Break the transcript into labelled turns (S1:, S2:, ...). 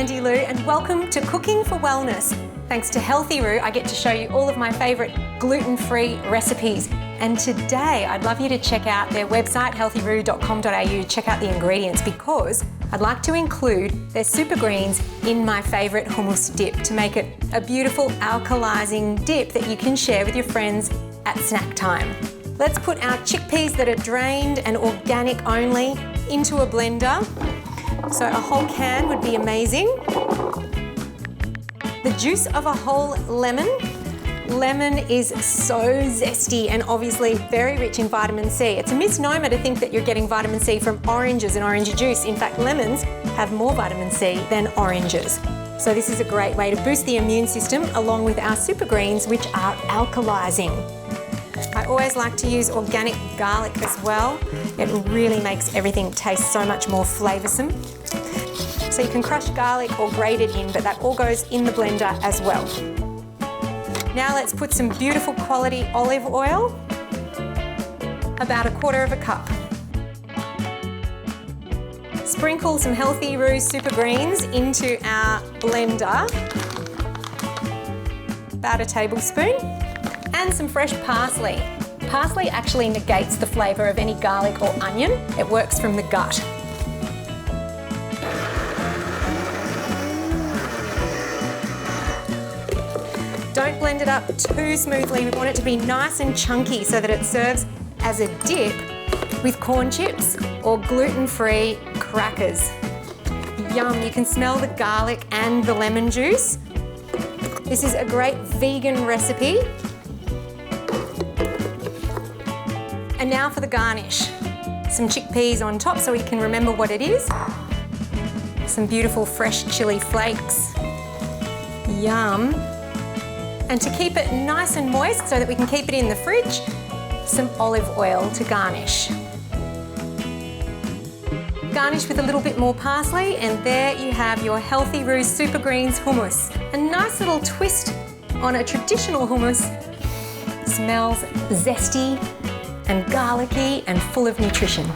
S1: Andi Lou and welcome to Cooking for Wellness. Thanks to Healthy Roo, I get to show you all of my favourite gluten-free recipes. And today I'd love you to check out their website, healthyroo.com.au, check out the ingredients because I'd like to include their super greens in my favourite hummus dip to make it a beautiful alkalizing dip that you can share with your friends at snack time. Let's put our chickpeas that are drained and organic only into a blender. So a whole can would be amazing. The juice of a whole lemon. Lemon is so zesty and obviously very rich in vitamin C. It's a misnomer to think that you're getting vitamin C from oranges and orange juice. In fact, lemons have more vitamin C than oranges. So this is a great way to boost the immune system along with our super greens, which are alkalizing. I always like to use organic garlic as well. It really makes everything taste so much more flavoursome. So you can crush garlic or grate it in, but that all goes in the blender as well. Now let's put some beautiful quality olive oil, about 1/4 cup. Sprinkle some Healthy Roo super greens into our blender, about 1 tablespoon, and some fresh parsley. Parsley actually negates the flavour of any garlic or onion. It works from the gut. Don't blend it up too smoothly. We want it to be nice and chunky so that it serves as a dip with corn chips or gluten-free crackers. Yum, you can smell the garlic and the lemon juice. This is a great vegan recipe. And now for the garnish. Some chickpeas on top so we can remember what it is. Some beautiful fresh chili flakes. Yum. And to keep it nice and moist so that we can keep it in the fridge, some olive oil to garnish. Garnish with a little bit more parsley and there you have your Healthy Roo Super Greens hummus. A nice little twist on a traditional hummus. Smells zesty and garlicky and full of nutrition.